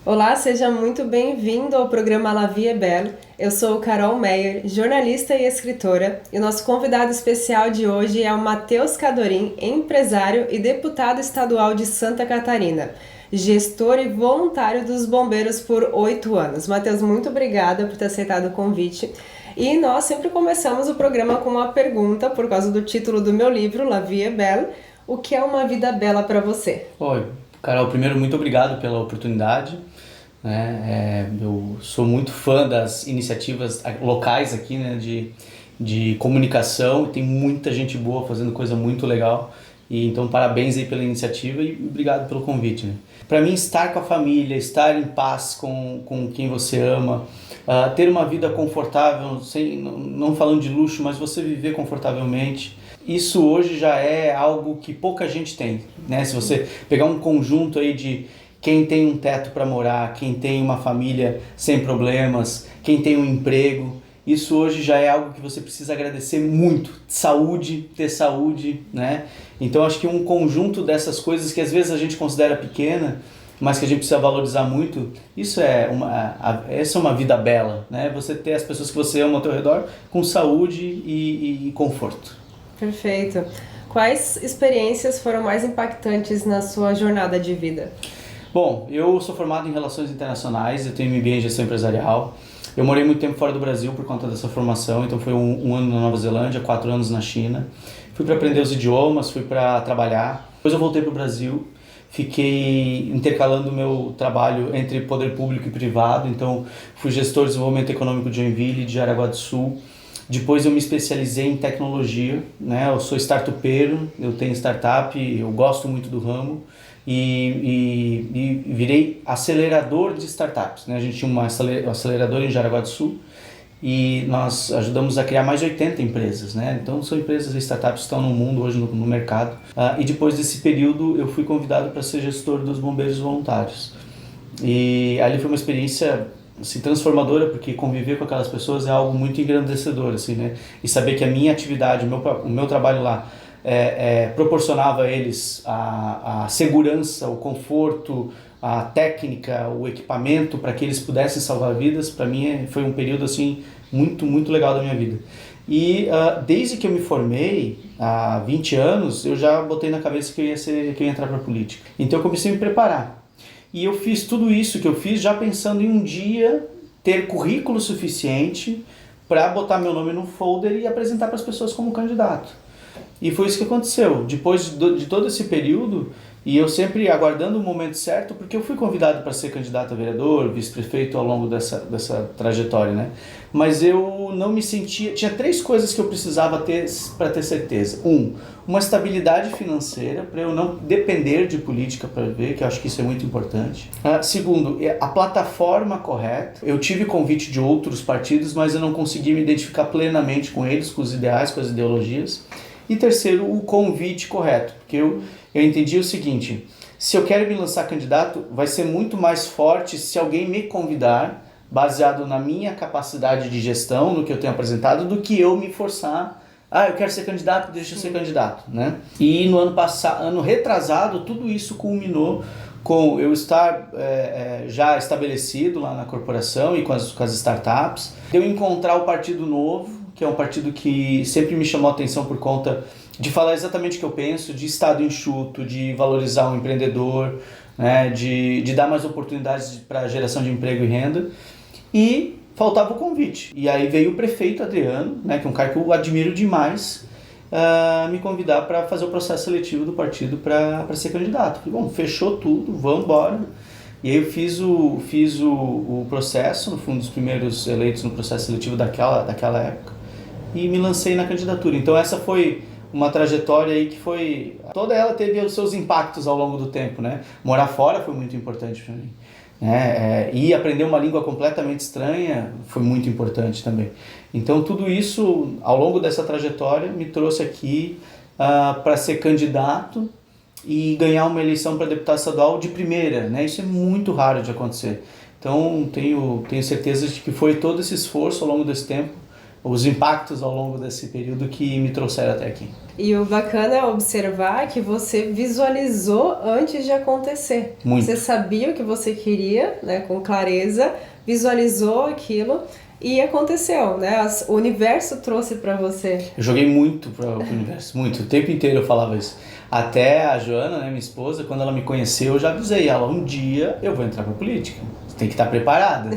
Olá, seja muito bem-vindo ao programa La Vie est Belle. Eu sou Carol Meyer, jornalista e escritora, e o nosso convidado especial de hoje é o Matheus Cadorim, empresário e deputado estadual de Santa Catarina, gestor e voluntário dos bombeiros por 8 anos. Matheus, muito obrigada por ter aceitado o convite. E nós sempre começamos o programa com uma pergunta, por causa do título do meu livro, La Vie est Belle. O que é uma vida bela para você? Oi, Carol, primeiro, muito obrigado pela oportunidade. Eu sou muito fã das iniciativas locais aqui, né, de comunicação. Tem muita gente boa fazendo coisa muito legal. E então, parabéns aí pela iniciativa e obrigado pelo convite. Né? Para mim, estar com a família, estar em paz com quem você ama, ter uma vida confortável, não falando de luxo, mas você viver confortavelmente, isso hoje já é algo que pouca gente tem. Né? Se você pegar um conjunto aí de quem tem um teto para morar, quem tem uma família sem problemas, quem tem um emprego, isso hoje já é algo que você precisa agradecer muito. Saúde, ter saúde, né? Então acho que um conjunto dessas coisas que às vezes a gente considera pequena, mas que a gente precisa valorizar muito, essa é uma vida bela, né? Você ter as pessoas que você ama ao teu redor com saúde e conforto. Perfeito. Quais experiências foram mais impactantes na sua jornada de vida? Bom, eu sou formado em Relações Internacionais, eu tenho MBA em Gestão Empresarial. Eu morei muito tempo fora do Brasil por conta dessa formação, então foi um ano na Nova Zelândia, 4 anos na China. Fui para aprender os idiomas, fui para trabalhar. Depois eu voltei para o Brasil, fiquei intercalando o meu trabalho entre poder público e privado, então fui gestor de desenvolvimento econômico de Joinville, de Jaraguá do Sul. Depois eu me especializei em tecnologia, né? Eu sou startupeiro, eu tenho startup, eu gosto muito do ramo. E virei acelerador de startups, né? A gente tinha uma aceleradora em Jaraguá do Sul e nós ajudamos a criar mais de 80 empresas, né? Então são empresas e startups que estão no mundo hoje no mercado. E depois desse período eu fui convidado para ser gestor dos bombeiros voluntários. E ali foi uma experiência assim, transformadora, porque conviver com aquelas pessoas é algo muito engrandecedor, assim, né? E saber que a minha atividade, o meu trabalho lá proporcionava a eles a segurança, o conforto, a técnica, o equipamento para que eles pudessem salvar vidas, para mim foi um período assim, muito, muito legal da minha vida. E desde que eu me formei, há 20 anos, eu já botei na cabeça que eu ia entrar para a política. Então eu comecei a me preparar. E eu fiz tudo isso que eu fiz já pensando em um dia ter currículo suficiente para botar meu nome no folder e apresentar para as pessoas como candidato. E foi isso que aconteceu. Depois de todo esse período, e eu sempre aguardando o momento certo, porque eu fui convidado para ser candidato a vereador, vice-prefeito ao longo dessa trajetória, né? Mas eu não me sentia... Tinha 3 coisas que eu precisava ter para ter certeza. Uma estabilidade financeira, para eu não depender de política para ver, que eu acho que isso é muito importante. Segundo, a plataforma correta. Eu tive convite de outros partidos, mas eu não consegui me identificar plenamente com eles, com os ideais, com as ideologias. E terceiro, o convite correto, porque eu entendi o seguinte: se eu quero me lançar candidato, vai ser muito mais forte se alguém me convidar, baseado na minha capacidade de gestão, no que eu tenho apresentado, do que eu me forçar. Eu quero ser candidato, deixa eu ser candidato, né? E no ano retrasado, tudo isso culminou com eu estar já estabelecido lá na corporação e com as startups, eu encontrar o Partido Novo, que é um partido que sempre me chamou a atenção por conta de falar exatamente o que eu penso, de Estado enxuto, de valorizar o empreendedor, né, de dar mais oportunidades para a geração de emprego e renda. E faltava o convite. E aí veio o prefeito Adriano, né, que é um cara que eu admiro demais, me convidar para fazer o processo seletivo do partido para ser candidato. Falei, bom, fechou tudo, vamos embora. E aí eu fiz o processo, no fundo, dos primeiros eleitos no processo seletivo daquela época, e me lancei na candidatura. Então essa foi uma trajetória aí que foi... Toda ela teve os seus impactos ao longo do tempo, né? Morar fora foi muito importante para mim. E aprender uma língua completamente estranha foi muito importante também. Então tudo isso, ao longo dessa trajetória, me trouxe aqui para ser candidato e ganhar uma eleição para deputado estadual de primeira, né? Isso é muito raro de acontecer. Então tenho certeza de que foi todo esse esforço ao longo desse tempo os impactos ao longo desse período que me trouxeram até aqui. E o bacana é observar que você visualizou antes de acontecer. Muito. Você sabia o que você queria, né, com clareza, visualizou aquilo e aconteceu, né? O universo trouxe para você. Eu joguei muito para o universo, muito. O tempo inteiro eu falava isso. Até a Joana, né, minha esposa, quando ela me conheceu, eu já avisei ela, um dia eu vou entrar para política. Você tem que estar preparada,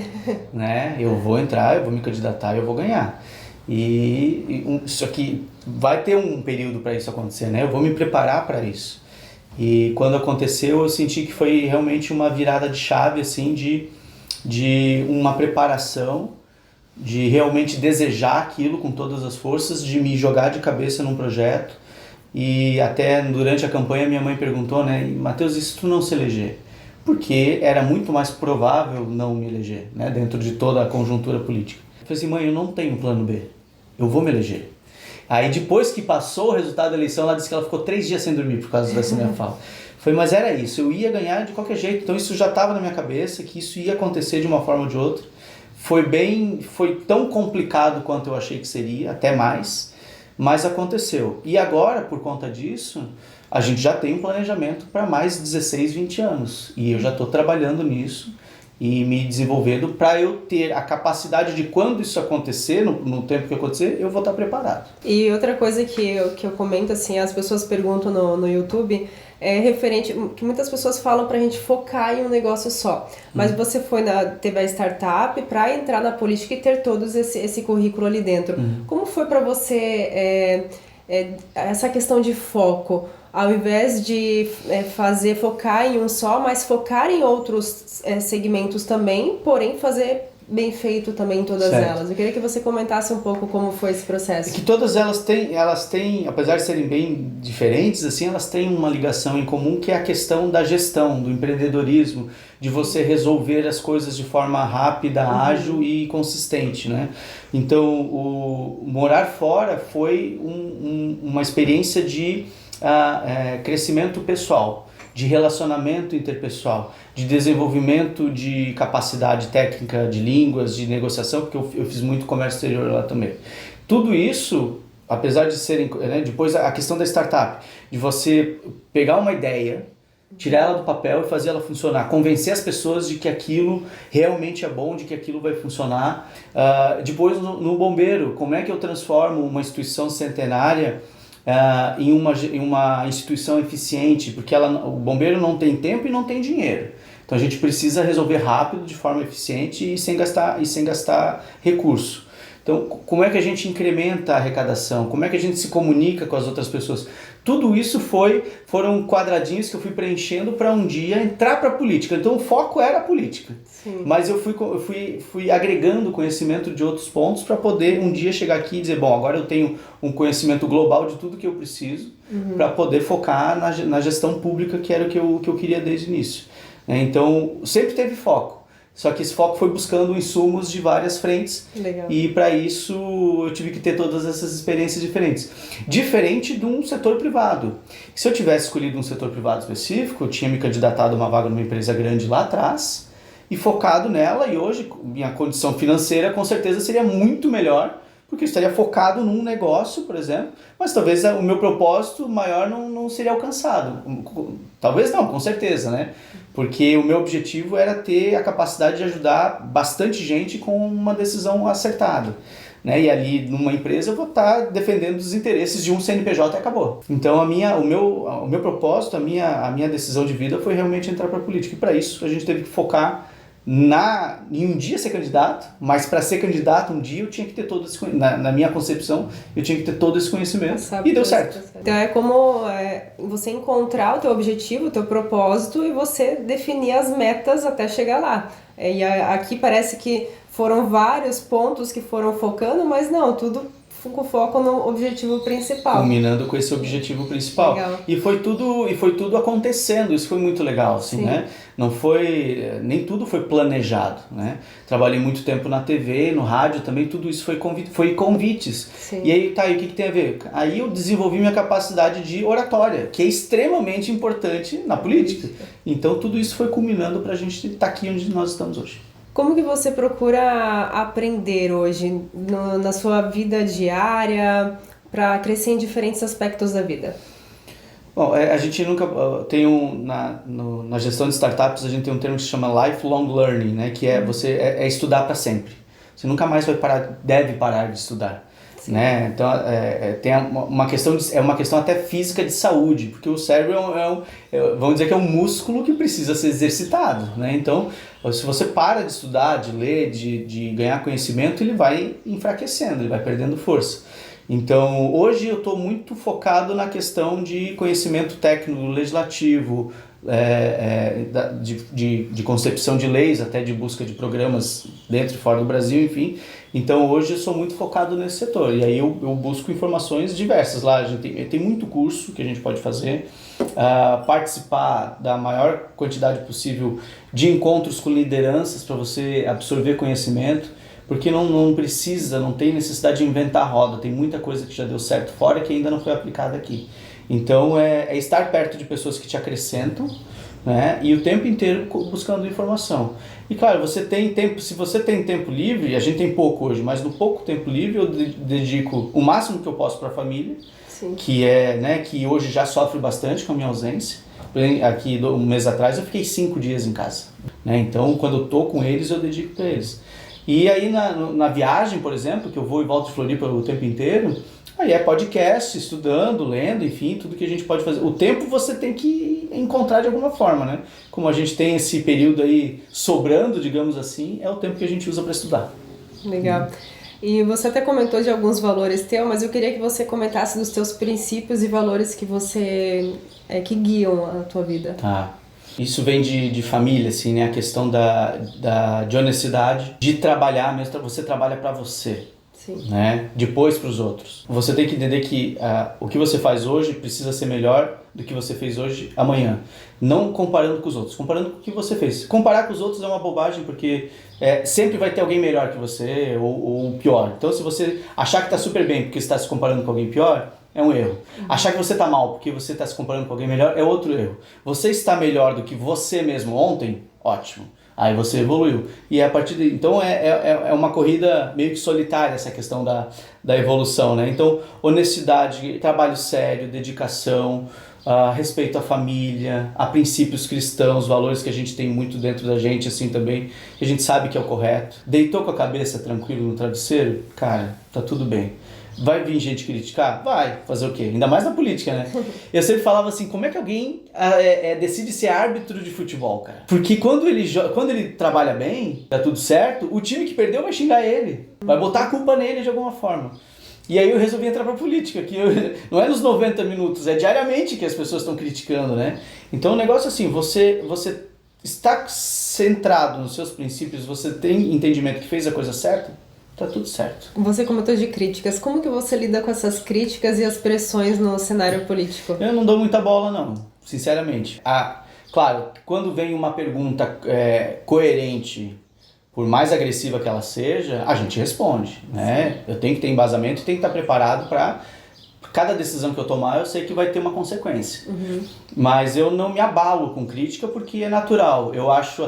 né? Eu vou entrar, eu vou me candidatar, eu vou ganhar. Isso aqui vai ter um período para isso acontecer, né? Eu vou me preparar para isso. E quando aconteceu, eu senti que foi realmente uma virada de chave, assim, de uma preparação, de realmente desejar aquilo com todas as forças, de me jogar de cabeça num projeto. E até durante a campanha minha mãe perguntou, né, Matheus, e se tu não se eleger? Porque era muito mais provável não me eleger, né, dentro de toda a conjuntura política. Eu falei assim, mãe, eu não tenho plano B, eu vou me eleger. Aí depois que passou o resultado da eleição, ela disse que ela ficou 3 dias sem dormir por causa dessa minha fala. Falei, mas era isso, eu ia ganhar de qualquer jeito, então isso já estava na minha cabeça, que isso ia acontecer de uma forma ou de outra. Foi tão complicado quanto eu achei que seria, até mais, mas aconteceu. E agora, por conta disso, a gente já tem um planejamento para mais 16, 20 anos. E eu já estou trabalhando nisso e me desenvolvendo para eu ter a capacidade de quando isso acontecer, no tempo que acontecer, eu vou estar preparado. E outra coisa que eu comento, assim, as pessoas perguntam no YouTube, é referente, que muitas pessoas falam pra gente focar em um negócio só. Mas você teve a startup para entrar na política e ter todos esse currículo ali dentro. Como foi para você essa questão de foco? Ao invés de focar em um só, mas focar em outros segmentos também, porém fazer bem feito também em todas elas. Eu queria que você comentasse um pouco como foi esse processo. É que todas elas têm, apesar de serem bem diferentes, assim, elas têm uma ligação em comum, que é a questão da gestão, do empreendedorismo, de você resolver as coisas de forma rápida, ágil e consistente, né? Então, o morar fora foi uma experiência de crescimento pessoal, de relacionamento interpessoal, de desenvolvimento de capacidade técnica de línguas, de negociação, porque eu fiz muito comércio exterior lá também. Tudo isso, apesar de serem, né, depois a questão da startup, de você pegar uma ideia, tirar ela do papel e fazer ela funcionar, convencer as pessoas de que aquilo realmente é bom, de que aquilo vai funcionar. Depois no bombeiro, como é que eu transformo uma instituição centenária em uma instituição eficiente, porque o bombeiro não tem tempo e não tem dinheiro. Então a gente precisa resolver rápido, de forma eficiente e sem gastar recurso. Então, como é que a gente incrementa a arrecadação? Como é que a gente se comunica com as outras pessoas? Tudo isso foram quadradinhos que eu fui preenchendo para um dia entrar para a política. Então o foco era a política. Sim. Mas eu fui agregando conhecimento de outros pontos para poder um dia chegar aqui e dizer, bom, agora eu tenho um conhecimento global de tudo que eu preciso para poder focar na gestão pública, que era o que eu queria desde o início. Então sempre teve foco. Só que esse foco foi buscando insumos de várias frentes. Legal. E para isso eu tive que ter todas essas experiências diferentes. Diferente de um setor privado. Se eu tivesse escolhido um setor privado específico, eu tinha me candidatado a uma vaga numa empresa grande lá atrás e focado nela, e hoje minha condição financeira com certeza seria muito melhor, porque eu estaria focado num negócio, por exemplo, mas talvez o meu propósito maior não seria alcançado. Talvez não, com certeza, né? Porque o meu objetivo era ter a capacidade de ajudar bastante gente com uma decisão acertada. Né? E ali numa empresa eu vou estar defendendo os interesses de um CNPJ e acabou. Então o meu propósito, a minha decisão de vida foi realmente entrar para a política. E para isso a gente teve que focar em um dia ser candidato, mas para ser candidato um dia eu tinha que ter todo esse conhecimento, na minha concepção, eu tinha que ter todo esse conhecimento e deu certo. Então é como você encontrar o teu objetivo, o teu propósito e você definir as metas até chegar lá. E aqui parece que foram vários pontos que foram focando, mas não, tudo com foco no objetivo principal. Culminando com esse objetivo principal. Legal. E foi tudo acontecendo, isso foi muito legal, assim, né? Nem tudo foi planejado, né? Trabalhei muito tempo na TV, no rádio também, tudo isso foi convites. Sim. E aí, e o que tem a ver? Aí eu desenvolvi minha capacidade de oratória, que é extremamente importante na política. Então tudo isso foi culminando pra gente estar aqui onde nós estamos hoje. Como que você procura aprender hoje na sua vida diária para crescer em diferentes aspectos da vida? Bom, a gente nunca tem na gestão de startups a gente tem um termo que se chama lifelong learning, né? Que é estudar para sempre. Você nunca mais deve parar de estudar, né? Então tem uma questão é uma questão até física de saúde, porque o cérebro vamos dizer que é um músculo que precisa ser exercitado, né? Então se você para de estudar, de ler, de ganhar conhecimento, ele vai enfraquecendo, ele vai perdendo força. Então, hoje eu estou muito focado na questão de conhecimento técnico legislativo, de concepção de leis, até de busca de programas dentro e fora do Brasil, enfim. Então, hoje eu sou muito focado nesse setor. E aí eu busco informações diversas lá. A gente tem muito curso que a gente pode fazer, participar da maior quantidade possível de encontros com lideranças para você absorver conhecimento. Porque não tem necessidade de inventar a roda, tem muita coisa que já deu certo fora que ainda não foi aplicada aqui. Então é estar perto de pessoas que te acrescentam, né? E o tempo inteiro buscando informação. E claro, você tem tempo, se você tem tempo livre, a gente tem pouco hoje, mas no pouco tempo livre eu dedico o máximo que eu posso para a família, Sim. Que hoje já sofre bastante com a minha ausência. Aqui um mês atrás eu fiquei 5 dias em casa, né? Então quando eu estou com eles eu dedico para eles. E aí na viagem, por exemplo, que eu vou e volto de Floripa o tempo inteiro, aí é podcast, estudando, lendo, enfim, tudo que a gente pode fazer. O tempo você tem que encontrar de alguma forma, né? Como a gente tem esse período aí sobrando, digamos assim, é o tempo que a gente usa para estudar. Legal. E você até comentou de alguns valores teus, mas eu queria que você comentasse dos teus princípios e valores que que guiam a tua vida. Tá. Isso vem de família, assim, né? A questão de honestidade, de trabalhar mesmo, você trabalha para você, Sim. Né? Depois para os outros. Você tem que entender que o que você faz hoje precisa ser melhor do que você fez hoje amanhã. Não comparando com os outros, comparando com o que você fez. Comparar com os outros é uma bobagem, porque sempre vai ter alguém melhor que você ou pior. Então, se você achar que está super bem porque você está se comparando com alguém pior, é um erro. Achar que você está mal porque você está se comparando com alguém melhor é outro erro. Você está melhor do que você mesmo ontem, ótimo. Aí você evoluiu. E a partir de... Então é uma corrida meio que solitária essa questão da evolução, né? Então, honestidade, trabalho sério, dedicação, respeito à família, a princípios cristãos, valores que a gente tem muito dentro da gente, assim também, que a gente sabe que é o correto. Deitou com a cabeça tranquilo no travesseiro? Cara, tá tudo bem. Vai vir gente criticar? Vai. Fazer o quê? Ainda mais na política, né? Eu sempre falava assim, como é que alguém decide ser árbitro de futebol, cara? Porque quando ele trabalha bem, dá tudo certo, o time que perdeu vai xingar ele. Vai botar a culpa nele de alguma forma. E aí eu resolvi entrar pra política, não é nos 90 minutos, é diariamente que as pessoas estão criticando, né? Então o negócio é assim, você está centrado nos seus princípios, você tem entendimento que fez a coisa certa, tá tudo certo. Você comentou de críticas. Como que você lida com essas críticas e as pressões no cenário político? Eu não dou muita bola, não, sinceramente. Claro, quando vem uma pergunta coerente, por mais agressiva que ela seja, a gente responde, né? Eu tenho que ter embasamento e tenho que estar preparado para... Cada decisão que eu tomar, eu sei que vai ter uma consequência. Uhum. Mas eu não me abalo com crítica porque é natural. Eu acho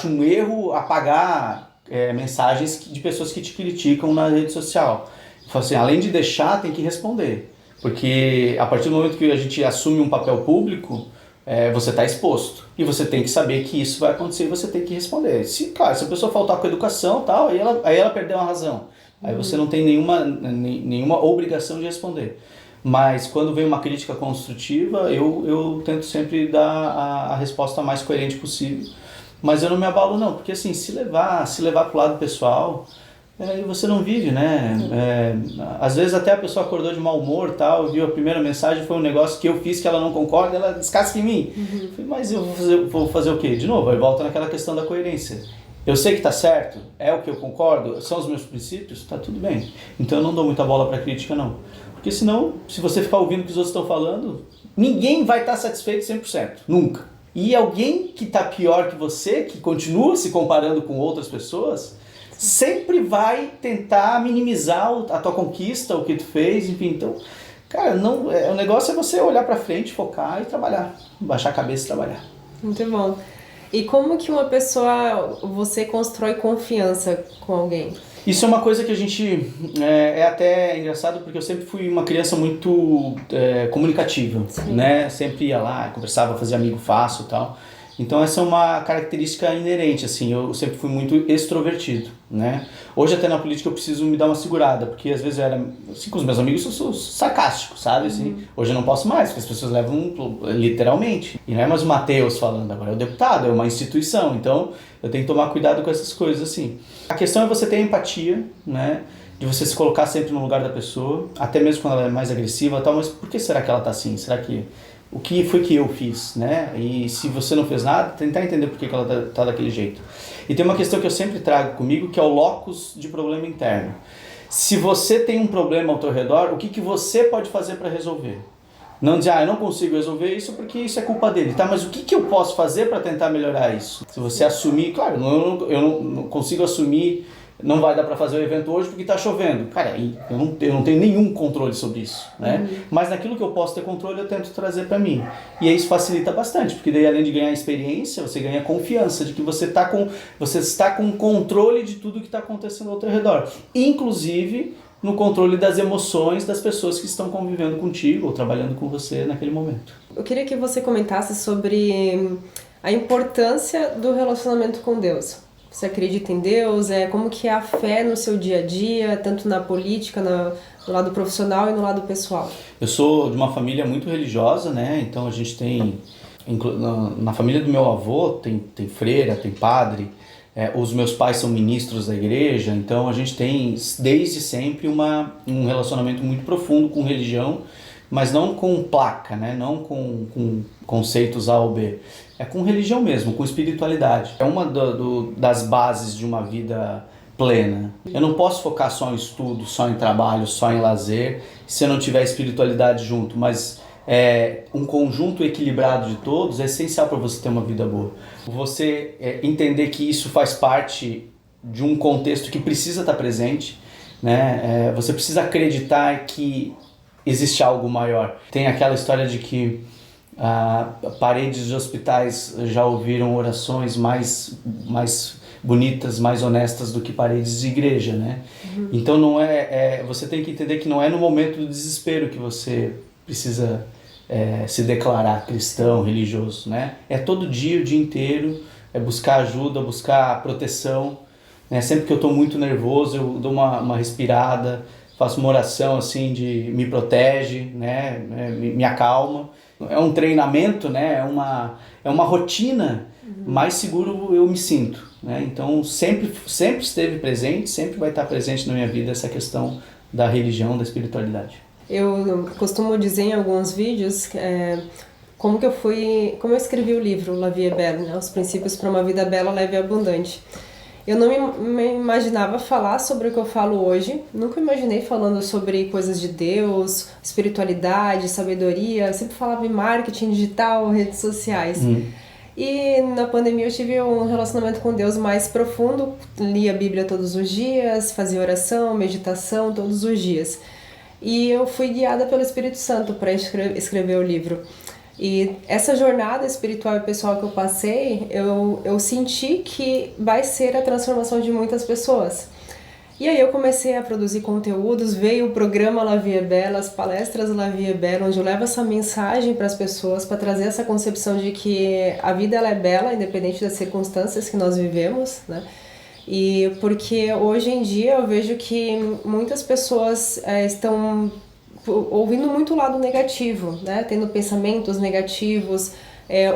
um erro apagar... mensagens de pessoas que te criticam na rede social. Assim, além de deixar, tem que responder. Porque a partir do momento que a gente assume um papel público, você está exposto. E você tem que saber que isso vai acontecer e você tem que responder. Se a pessoa faltar com a educação, tal, aí ela perdeu a razão. Aí você não tem nenhuma obrigação de responder. Mas quando vem uma crítica construtiva, eu tento sempre dar a resposta mais coerente possível. Mas eu não me abalo não, porque assim, se levar pro lado pessoal, você não vive, né? Às vezes até a pessoa acordou de mau humor, tal, viu a primeira mensagem, foi um negócio que eu fiz que ela não concorda, ela descasca em mim. Uhum. Falei, mas eu vou fazer o quê? De novo, aí volta naquela questão da coerência. Eu sei que tá certo, é o que eu concordo, são os meus princípios, tá tudo bem. Então eu não dou muita bola pra crítica não. Porque senão, se você ficar ouvindo o que os outros estão falando, ninguém vai estar satisfeito 100%, nunca. E alguém que está pior que você, que continua se comparando com outras pessoas, sempre vai tentar minimizar a tua conquista, o que tu fez, enfim. Então, cara, o negócio é você olhar para frente, focar e trabalhar. Baixar a cabeça e trabalhar. Muito bom. E como que uma pessoa, você constrói confiança com alguém? Isso é uma coisa que a gente... É até engraçado porque eu sempre fui uma criança muito comunicativa, Sim. né? Sempre ia lá, conversava, fazia amigo fácil e tal. Então essa é uma característica inerente, assim, eu sempre fui muito extrovertido, né? Hoje até na política eu preciso me dar uma segurada, porque às vezes eu era, assim, com os meus amigos eu sou sarcástico, sabe, assim? Hoje eu não posso mais, porque as pessoas levam literalmente. E não é mais o Matheus falando, agora é o deputado, é uma instituição, então eu tenho que tomar cuidado com essas coisas, assim. A questão é você ter empatia, né? De você se colocar sempre no lugar da pessoa, até mesmo quando ela é mais agressiva e tal, mas por que será que ela tá assim? Será que... O que foi que eu fiz, né? E se você não fez nada, tentar entender por que ela tá daquele jeito. E tem uma questão que eu sempre trago comigo, que é o locus de problema interno. Se você tem um problema ao teu redor, o que você pode fazer para resolver? Não dizer, eu não consigo resolver isso porque isso é culpa dele. Tá, mas o que eu posso fazer para tentar melhorar isso? Se você assumir, claro, eu não consigo assumir, não vai dar para fazer o evento hoje porque está chovendo. Cara, eu não tenho nenhum controle sobre isso, né? Mas naquilo que eu posso ter controle, eu tento trazer para mim. E aí isso facilita bastante, porque daí além de ganhar experiência, você ganha confiança de que você está com controle de tudo que está acontecendo ao teu redor. Inclusive no controle das emoções das pessoas que estão convivendo contigo ou trabalhando com você naquele momento. Eu queria que você comentasse sobre a importância do relacionamento com Deus. Você acredita em Deus? Como que é a fé no seu dia a dia, tanto na política, no lado profissional e no lado pessoal? Eu sou de uma família muito religiosa, né? Então a gente tem, na família do meu avô, tem freira, tem padre, os meus pais são ministros da igreja, então a gente tem desde sempre um relacionamento muito profundo com religião, mas não com placa, né? Não com conceitos A ou B. É com religião mesmo, com espiritualidade. É uma das bases de uma vida plena. Eu não posso focar só em estudo, só em trabalho, só em lazer, se eu não tiver espiritualidade junto, mas um conjunto equilibrado de todos é essencial para você ter uma vida boa. Você entender que isso faz parte de um contexto que precisa estar presente, né? Você precisa acreditar que existe algo maior. Tem aquela história de que paredes de hospitais já ouviram orações mais bonitas, mais honestas do que paredes de igreja, né? Então não você tem que entender que não é no momento do desespero que você precisa se declarar cristão, religioso, né? É todo dia, o dia inteiro, buscar ajuda, buscar proteção, né? Sempre que eu estou muito nervoso, eu dou uma respirada, faço uma oração assim de me protege, né? Me acalma. É um treinamento, né? É uma rotina, mais seguro eu me sinto, né? Então sempre esteve presente, sempre vai estar presente na minha vida essa questão da religião, da espiritualidade. Eu costumo dizer em alguns vídeos como eu escrevi o livro La Vie est Belle, né? Os princípios para uma vida bela, leve e abundante. Eu não me imaginava falar sobre o que eu falo hoje, nunca imaginei falando sobre coisas de Deus, espiritualidade, sabedoria, eu sempre falava em marketing digital, redes sociais. E na pandemia eu tive um relacionamento com Deus mais profundo, lia a Bíblia todos os dias, fazia oração, meditação todos os dias. E eu fui guiada pelo Espírito Santo para escrever o livro. E essa jornada espiritual e pessoal que eu passei, eu senti que vai ser a transformação de muitas pessoas. E aí eu comecei a produzir conteúdos, veio o programa La Vie est Belle, as palestras La Vie est Belle, onde eu levo essa mensagem para as pessoas, para trazer essa concepção de que a vida ela é bela, independente das circunstâncias que nós vivemos, né? E porque hoje em dia eu vejo que muitas pessoas estão ouvindo muito o lado negativo, né? Tendo pensamentos negativos,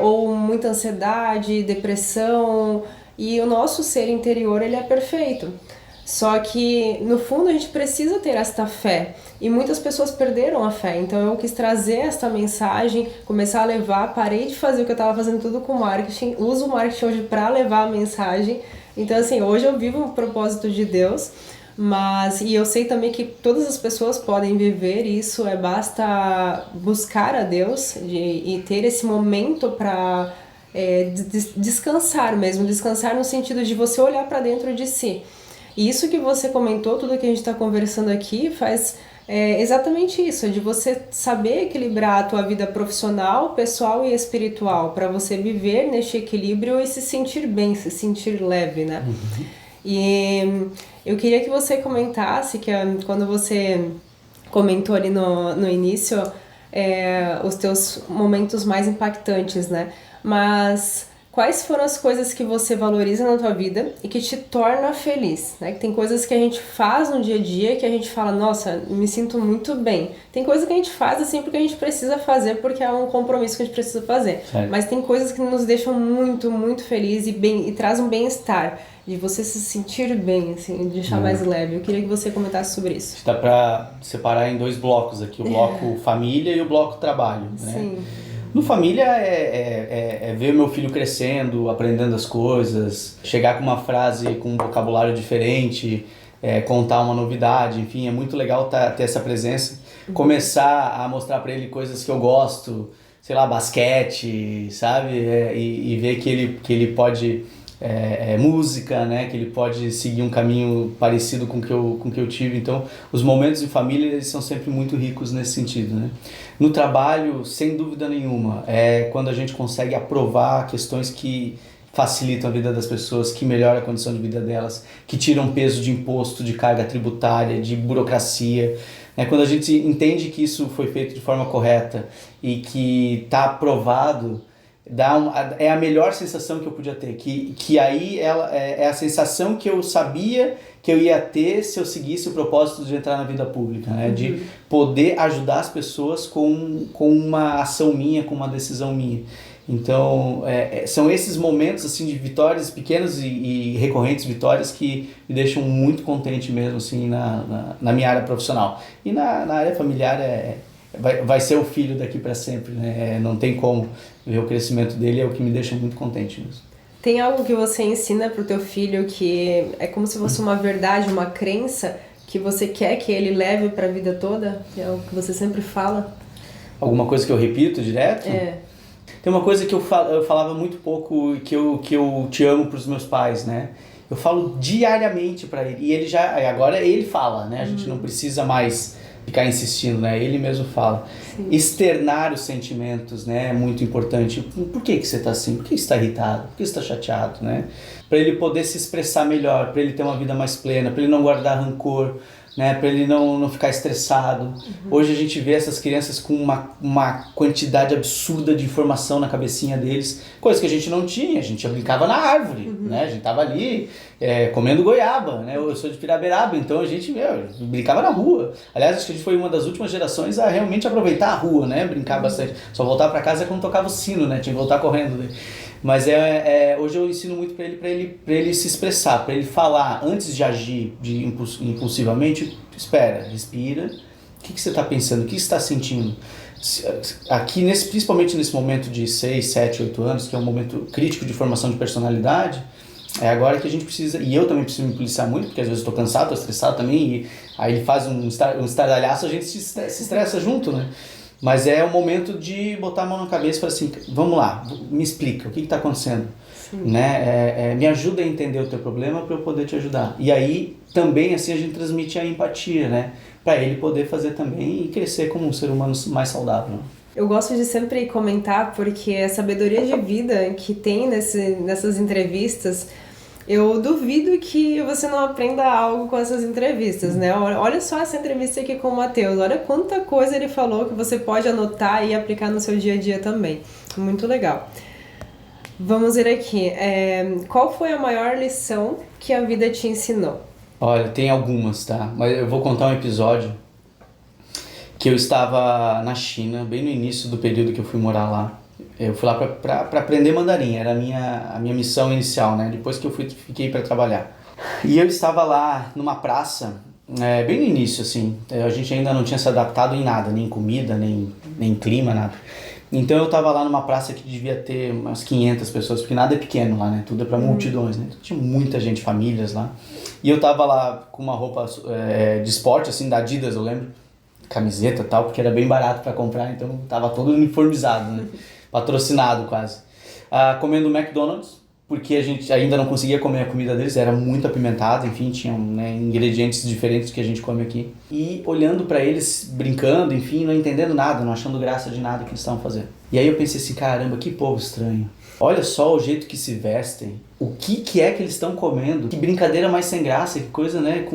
ou muita ansiedade, depressão, e o nosso ser interior ele é perfeito. Só que no fundo a gente precisa ter esta fé, e muitas pessoas perderam a fé, então eu quis trazer esta mensagem, começar a levar, parei de fazer o que eu estava fazendo tudo com marketing, uso o marketing hoje para levar a mensagem. Então assim, hoje eu vivo o propósito de Deus, e eu sei também que todas as pessoas podem viver isso, basta buscar a Deus e ter esse momento para descansar mesmo, descansar no sentido de você olhar para dentro de si. E isso que você comentou, tudo que a gente está conversando aqui, faz É exatamente isso, de você saber equilibrar a tua vida profissional, pessoal e espiritual, para você viver neste equilíbrio e se sentir bem, se sentir leve, né? E eu queria que você comentasse que quando você comentou ali no início os teus momentos mais impactantes, né? Mas quais foram as coisas que você valoriza na tua vida e que te torna feliz, né? Que tem coisas que a gente faz no dia a dia que a gente fala, nossa, me sinto muito bem. Tem coisa que a gente faz assim porque a gente precisa fazer, porque é um compromisso que a gente precisa fazer. Certo. Mas tem coisas que nos deixam muito, muito feliz e traz um bem-estar, de você se sentir bem, assim, de deixar mais leve. Eu queria que você comentasse sobre isso. Dá para separar em dois blocos aqui, o bloco família e o bloco trabalho, né? Sim. No família é ver meu filho crescendo, aprendendo as coisas, chegar com uma frase com um vocabulário diferente, contar uma novidade, enfim, é muito legal ter essa presença. Começar a mostrar para ele coisas que eu gosto, sei lá, basquete, sabe? E ver que ele pode... música, né? Que ele pode seguir um caminho parecido com o que eu tive. Então, os momentos em família eles são sempre muito ricos nesse sentido, né? No trabalho, sem dúvida nenhuma, é quando a gente consegue aprovar questões que facilitam a vida das pessoas, que melhoram a condição de vida delas, que tiram peso de imposto, de carga tributária, de burocracia. Quando a gente entende que isso foi feito de forma correta e que está aprovado, é a melhor sensação que eu podia ter, que aí é a sensação que eu sabia que eu ia ter se eu seguisse o propósito de entrar na vida pública, né? De poder ajudar as pessoas com uma ação minha, com uma decisão minha. Então, são esses momentos assim, de vitórias pequenas e recorrentes vitórias que me deixam muito contente mesmo assim, na minha área profissional. E na área familiar vai ser o filho daqui para sempre, né? Não tem como ver o crescimento dele, é o que me deixa muito contente mesmo. Tem algo que você ensina pro teu filho que é como se fosse uma verdade, uma crença que você quer que ele leve para a vida toda? É o que você sempre fala? Alguma coisa que eu repito direto? Tem uma coisa que eu falava muito pouco, que eu te amo pros meus pais, né? Eu falo diariamente para ele, e ele agora ele fala, né? A gente não precisa mais ficar insistindo, né? Ele mesmo fala. Sim. Externar os sentimentos, né? É muito importante. Por que você está assim? Por que você está irritado? Por que você está chateado, né? Para ele poder se expressar melhor, para ele ter uma vida mais plena, para ele não guardar rancor, né? Para ele não ficar estressado. Hoje a gente vê essas crianças com uma quantidade absurda de informação na cabecinha deles, coisa que a gente não tinha. A gente brincava na árvore, né? A gente tava ali comendo goiaba, né? Eu sou de Piraberaba, então a gente brincava na rua. Aliás, acho que a gente foi uma das últimas gerações a realmente aproveitar a rua, né? Brincar bastante. Só voltar para casa quando tocava o sino, né? Tinha que voltar correndo, né? Mas hoje eu ensino muito para ele se expressar, para ele falar antes de agir impulsivamente. Espera, respira. O que você está pensando? O que você está sentindo? Aqui, principalmente nesse momento de 6, 7, 8 anos, que é um momento crítico de formação de personalidade, é agora que a gente precisa, e eu também preciso me policiar muito, porque às vezes eu estou cansado, estou estressado também, e aí ele faz um estardalhaço, a gente se estressa junto, né? Mas é o momento de botar a mão na cabeça e falar assim, vamos lá, me explica, o que está acontecendo? Né? Me ajuda a entender o teu problema para eu poder te ajudar. E aí, também, assim, a gente transmite a empatia, né? Para ele poder fazer também e crescer como um ser humano mais saudável. Eu gosto de sempre comentar, porque a sabedoria de vida que tem nessas entrevistas, eu duvido que você não aprenda algo com essas entrevistas, né? Olha só essa entrevista aqui com o Matheus, olha quanta coisa ele falou que você pode anotar e aplicar no seu dia a dia também. Muito legal. Vamos ver aqui. Qual foi a maior lição que a vida te ensinou? Olha, tem algumas, tá? Mas eu vou contar um episódio que eu estava na China, bem no início do período que eu fui morar lá. Eu fui lá para aprender mandarim, era a minha missão inicial, né? Depois que eu fiquei para trabalhar. E eu estava lá numa praça, bem no início, assim. A gente ainda não tinha se adaptado em nada, nem comida, nem clima, nada. Então eu estava lá numa praça que devia ter umas 500 pessoas, porque nada é pequeno lá, né? Tudo é para multidões, né? Então, tinha muita gente, famílias lá. E eu estava lá com uma roupa de esporte, assim, da Adidas, eu lembro. Camiseta e tal, porque era bem barato para comprar, então estava todo uniformizado, né? Patrocinado quase. Comendo McDonald's, porque a gente ainda não conseguia comer a comida deles, era muito apimentada, enfim, tinham, né, ingredientes diferentes do que a gente come aqui. E olhando para eles, brincando, enfim, não entendendo nada, não achando graça de nada que eles estavam fazendo. E aí eu pensei assim, caramba, que povo estranho. Olha só o jeito que se vestem, o que é que eles estão comendo, que brincadeira mais sem graça, que coisa, né,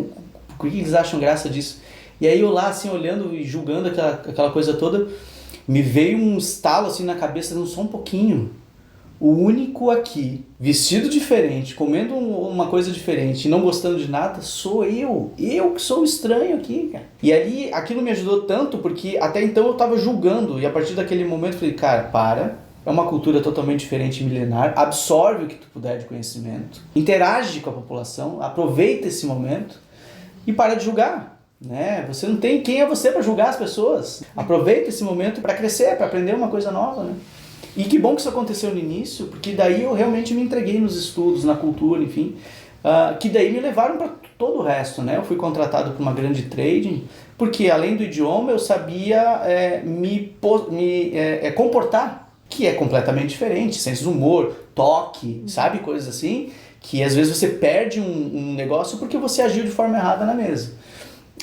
por que eles acham graça disso? E aí eu lá, assim, olhando e julgando aquela coisa toda, me veio um estalo assim na cabeça, não só um pouquinho. O único aqui, vestido diferente, comendo uma coisa diferente e não gostando de nada, sou eu. Eu que sou estranho aqui, cara. E ali, aquilo me ajudou tanto, porque até então eu tava julgando. E a partir daquele momento eu falei, cara, para. É uma cultura totalmente diferente e milenar. Absorve o que tu puder de conhecimento. Interage com a população. Aproveita esse momento. E para de julgar. Né? Você não tem... Quem é você para julgar as pessoas? Aproveita esse momento para crescer, para aprender uma coisa nova, né? E que bom que isso aconteceu no início, porque daí eu realmente me entreguei nos estudos, na cultura, enfim, que daí me levaram para todo o resto, né? Eu fui contratado por uma grande trading, porque além do idioma eu sabia me comportar, que é completamente diferente, senso de humor, toque, sabe? Coisas assim, que às vezes você perde um negócio porque você agiu de forma errada na mesa.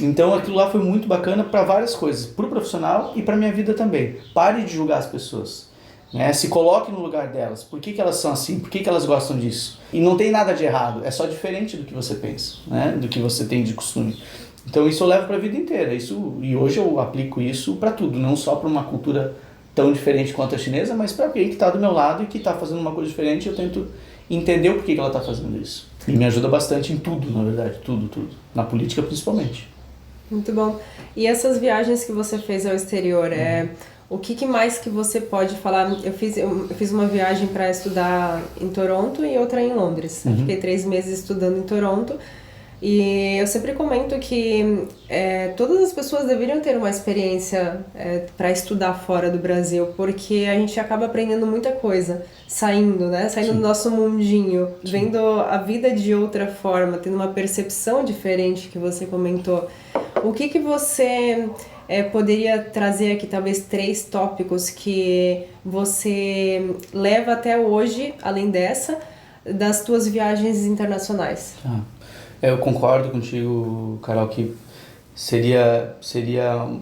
Então aquilo lá foi muito bacana para várias coisas, para o profissional e para minha vida também. Pare de julgar as pessoas. Né? Se coloque no lugar delas. Por que elas são assim? Por que elas gostam disso? E não tem nada de errado. É só diferente do que você pensa, né? Do que você tem de costume. Então isso eu levo para a vida inteira. E hoje eu aplico isso para tudo. Não só para uma cultura tão diferente quanto a chinesa, mas para alguém que está do meu lado e que está fazendo uma coisa diferente. Eu tento entender o porquê que ela está fazendo isso. E me ajuda bastante em tudo, na verdade. Tudo. Na política principalmente. Muito bom. E essas viagens que você fez ao exterior, o que mais que você pode falar? Eu fiz uma viagem para estudar em Toronto e outra em Londres. Eu fiquei 3 meses estudando em Toronto e eu sempre comento que todas as pessoas deveriam ter uma experiência para estudar fora do Brasil, porque a gente acaba aprendendo muita coisa saindo, né? Saindo Sim. do nosso mundinho, Sim. vendo a vida de outra forma, tendo uma percepção diferente que você comentou. O que você poderia trazer aqui, talvez 3 tópicos que você leva até hoje, além das tuas viagens internacionais? Eu concordo contigo, Carol, que seria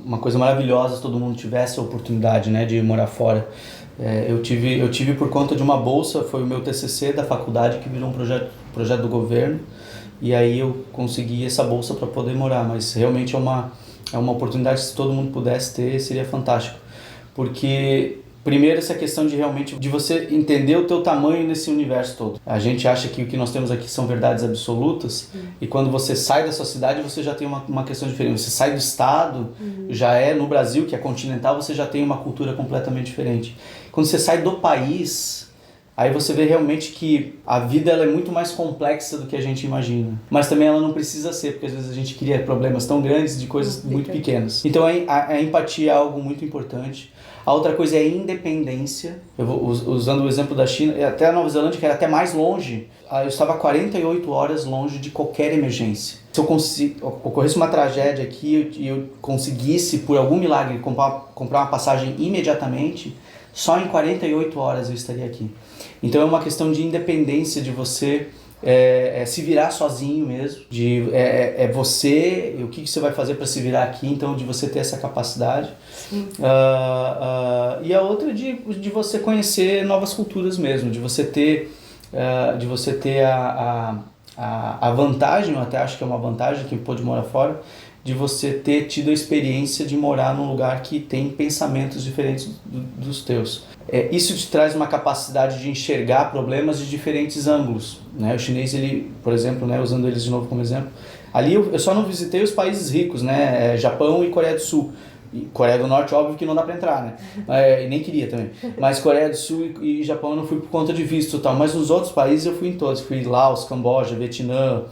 uma coisa maravilhosa se todo mundo tivesse a oportunidade, né, de morar fora. Eu tive por conta de uma bolsa, foi o meu TCC da faculdade que virou um projeto do governo. E aí eu consegui essa bolsa para poder morar, mas realmente é uma oportunidade, se todo mundo pudesse ter, seria fantástico. Porque, primeiro, essa questão de você entender o teu tamanho nesse universo todo. A gente acha que o que nós temos aqui são verdades absolutas, e quando você sai da sua cidade, você já tem uma questão diferente. Você sai do estado, já no Brasil, que é continental, você já tem uma cultura completamente diferente. Quando você sai do país... Aí você vê realmente que a vida ela é muito mais complexa do que a gente imagina. Mas também ela não precisa ser, porque às vezes a gente cria problemas tão grandes de coisas muito pequenas. Então a empatia é algo muito importante. A outra coisa é a independência. Eu vou usando o exemplo da China, até a Nova Zelândia, que era até mais longe. Eu estava 48 horas longe de qualquer emergência. Se ocorresse uma tragédia aqui e eu conseguisse, por algum milagre, comprar uma passagem imediatamente, só em 48 horas eu estaria aqui. Então é uma questão de independência, de você se virar sozinho mesmo, você, o que você vai fazer para se virar aqui, então de você ter essa capacidade. E a outra de você conhecer novas culturas mesmo, de você ter a vantagem, eu até acho que é uma vantagem quem pôde morar fora, de você ter tido a experiência de morar num lugar que tem pensamentos diferentes dos teus. Isso te traz uma capacidade de enxergar problemas de diferentes ângulos, né? O chinês, ele, por exemplo, né, usando eles de novo como exemplo, ali eu só não visitei os países ricos, né? Japão e Coreia do Sul. E Coreia do Norte, óbvio que não dá pra entrar, né? E nem queria também. Mas Coreia do Sul e Japão eu não fui por conta de visto e tal. Mas nos outros países eu fui em todos. Fui Laos, Camboja, Vietnã,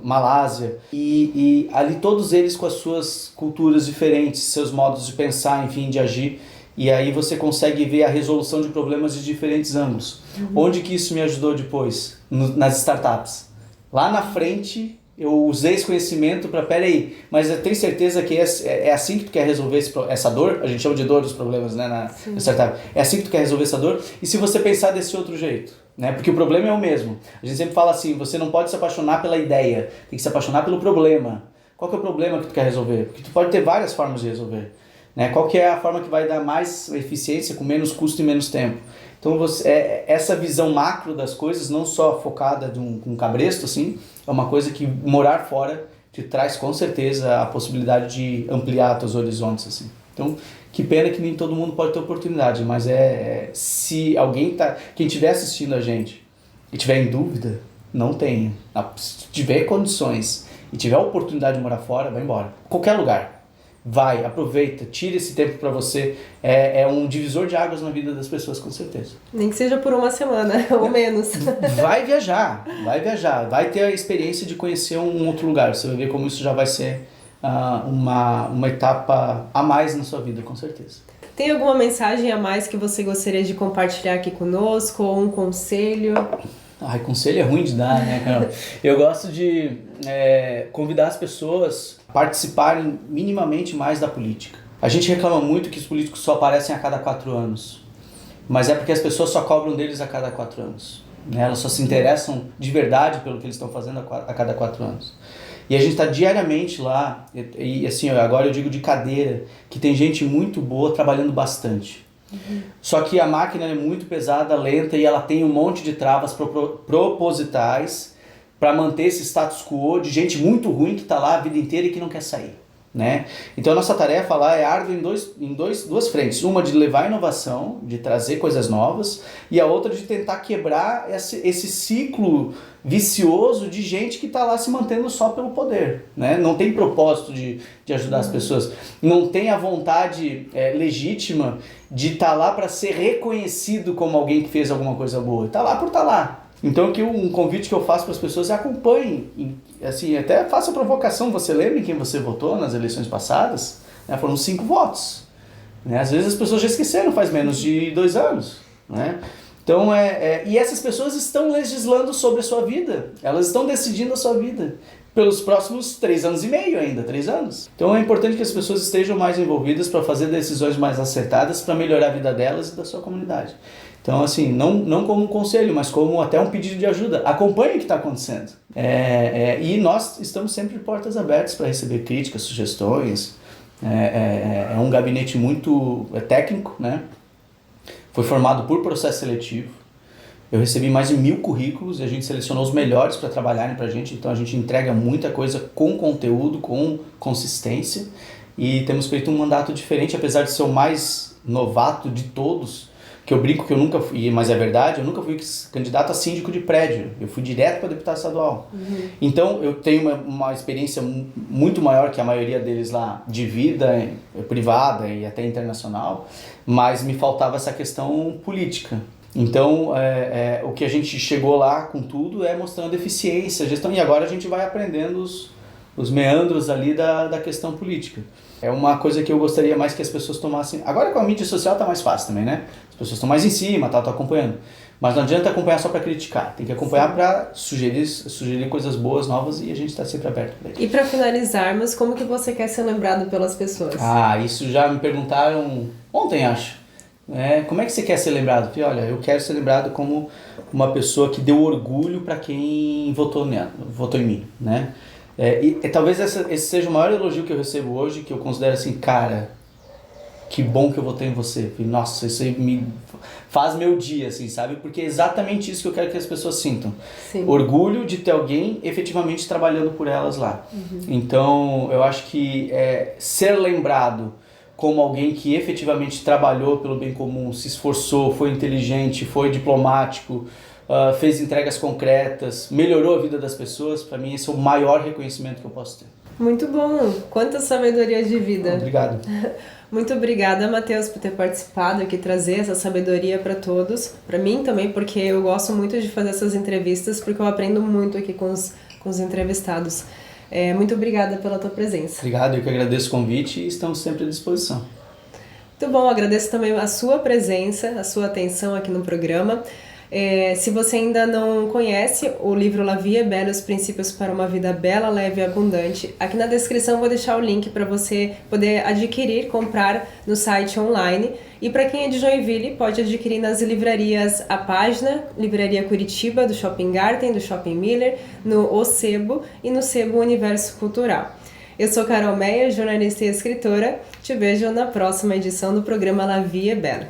Malásia. E ali todos eles com as suas culturas diferentes, seus modos de pensar, enfim, de agir. E aí você consegue ver a resolução de problemas de diferentes ângulos. Onde que isso me ajudou depois? Nas startups. Lá na frente... Eu usei esse conhecimento para, peraí, mas eu tenho certeza que é assim que tu quer resolver essa dor? A gente chama de dor dos problemas, né, na startup. É assim que tu quer resolver essa dor? E se você pensar desse outro jeito? né? Porque o problema é o mesmo. A gente sempre fala assim, você não pode se apaixonar pela ideia, tem que se apaixonar pelo problema. Qual que é o problema que tu quer resolver? Porque tu pode ter várias formas de resolver, né? Qual que é a forma que vai dar mais eficiência com menos custo e menos tempo? Então essa visão macro das coisas, não só focada com um cabresto, assim, é uma coisa que morar fora te traz com certeza a possibilidade de ampliar teus horizontes, assim. Então, que pena que nem todo mundo pode ter oportunidade, mas se quem estiver assistindo a gente e tiver em dúvida, não tenha. Se tiver condições e tiver a oportunidade de morar fora, vai embora. Qualquer lugar. Vai, aproveita, tira esse tempo para você. É um divisor de águas na vida das pessoas, com certeza. Nem que seja por uma semana, ou menos. Vai viajar, vai ter a experiência de conhecer um outro lugar. Você vai ver como isso já vai ser uma etapa a mais na sua vida, com certeza. Tem alguma mensagem a mais que você gostaria de compartilhar aqui conosco, ou um conselho? Ai, conselho é ruim de dar, né, Carol? Eu gosto de convidar as pessoas a participarem minimamente mais da política. A gente reclama muito que os políticos só aparecem a cada 4 anos, mas é porque as pessoas só cobram deles a cada 4 anos. Né? Elas só se interessam de verdade pelo que eles estão fazendo a cada 4 anos. E a gente está diariamente lá, e assim, agora eu digo de cadeira, que tem gente muito boa trabalhando bastante. Uhum. Só que a máquina é muito pesada, lenta, e ela tem um monte de travas propositais para manter esse status quo de gente muito ruim que está lá a vida inteira e que não quer sair. Né? Então a nossa tarefa lá é árdua em duas frentes. Uma de levar a inovação, de trazer coisas novas, e a outra de tentar quebrar esse ciclo vicioso de gente que está lá se mantendo só pelo poder. Né? Não tem propósito de ajudar as pessoas. Não tem a vontade legítima de estar lá para ser reconhecido como alguém que fez alguma coisa boa. Está lá por estar lá. Então um convite que eu faço para as pessoas é acompanhem, assim, até faça a provocação, você lembra em quem você votou nas eleições passadas? Né? Foram 5 votos. Né? Às vezes as pessoas já esqueceram, faz menos de 2 anos. Né? Então, e essas pessoas estão legislando sobre a sua vida, elas estão decidindo a sua vida pelos próximos 3 anos e meio ainda, 3 anos. Então é importante que as pessoas estejam mais envolvidas para fazer decisões mais acertadas para melhorar a vida delas e da sua comunidade. Então, assim, não como um conselho, mas como até um pedido de ajuda. Acompanhe o que está acontecendo. E nós estamos sempre de portas abertas para receber críticas, sugestões. É um gabinete muito técnico, né? Foi formado por processo seletivo. Eu recebi mais de 1.000 currículos e a gente selecionou os melhores para trabalharem para a gente. Então, a gente entrega muita coisa com conteúdo, com consistência. E temos feito um mandato diferente, apesar de ser o mais novato de todos. Que eu brinco que eu nunca fui, mas é verdade, eu nunca fui candidato a síndico de prédio, eu fui direto para deputado estadual. Uhum. Então eu tenho uma experiência muito maior que a maioria deles lá, de vida privada e até internacional, mas me faltava essa questão política. Então o que a gente chegou lá com tudo é mostrando eficiência, gestão, e agora a gente vai aprendendo os meandros ali da questão política. É uma coisa que eu gostaria mais que as pessoas tomassem. Agora com a mídia social tá mais fácil também, né? As pessoas estão mais em cima, tô acompanhando. Mas não adianta acompanhar só para criticar. Tem que acompanhar para sugerir coisas boas, novas, e a gente está sempre aberto para isso. E para finalizarmos, como que você quer ser lembrado pelas pessoas? Isso já me perguntaram ontem, acho. Como é que você quer ser lembrado? Falei, olha, eu quero ser lembrado como uma pessoa que deu orgulho para quem votou em mim, né? E talvez esse seja o maior elogio que eu recebo hoje, que eu considero assim, cara, que bom que eu votei em você. Nossa, isso aí me faz meu dia, assim, sabe? Porque é exatamente isso que eu quero que as pessoas sintam. Sim. Orgulho de ter alguém efetivamente trabalhando por elas lá. Uhum. Então, eu acho que ser lembrado como alguém que efetivamente trabalhou pelo bem comum, se esforçou, foi inteligente, foi diplomático, fez entregas concretas, melhorou a vida das pessoas, para mim esse é o maior reconhecimento que eu posso ter. Muito bom! Quanta sabedoria de vida! Obrigado! Muito obrigada, Matheus, por ter participado aqui, trazer essa sabedoria para todos, para mim também, porque eu gosto muito de fazer essas entrevistas, porque eu aprendo muito aqui com os entrevistados. Muito obrigada pela tua presença. Obrigado, eu que agradeço o convite e estamos sempre à disposição. Muito bom, agradeço também a sua presença, a sua atenção aqui no programa. Se você ainda não conhece o livro La Vie est Belle, Os Princípios para uma Vida Bela, Leve e Abundante, aqui na descrição eu vou deixar o link para você poder adquirir, comprar no site online. E para quem é de Joinville, pode adquirir nas livrarias A Página, Livraria Curitiba, do Shopping Garten, do Shopping Miller, no O Sebo e no Sebo Universo Cultural. Eu sou Carol Meyer, jornalista e escritora. Te vejo na próxima edição do programa La Vie est Belle.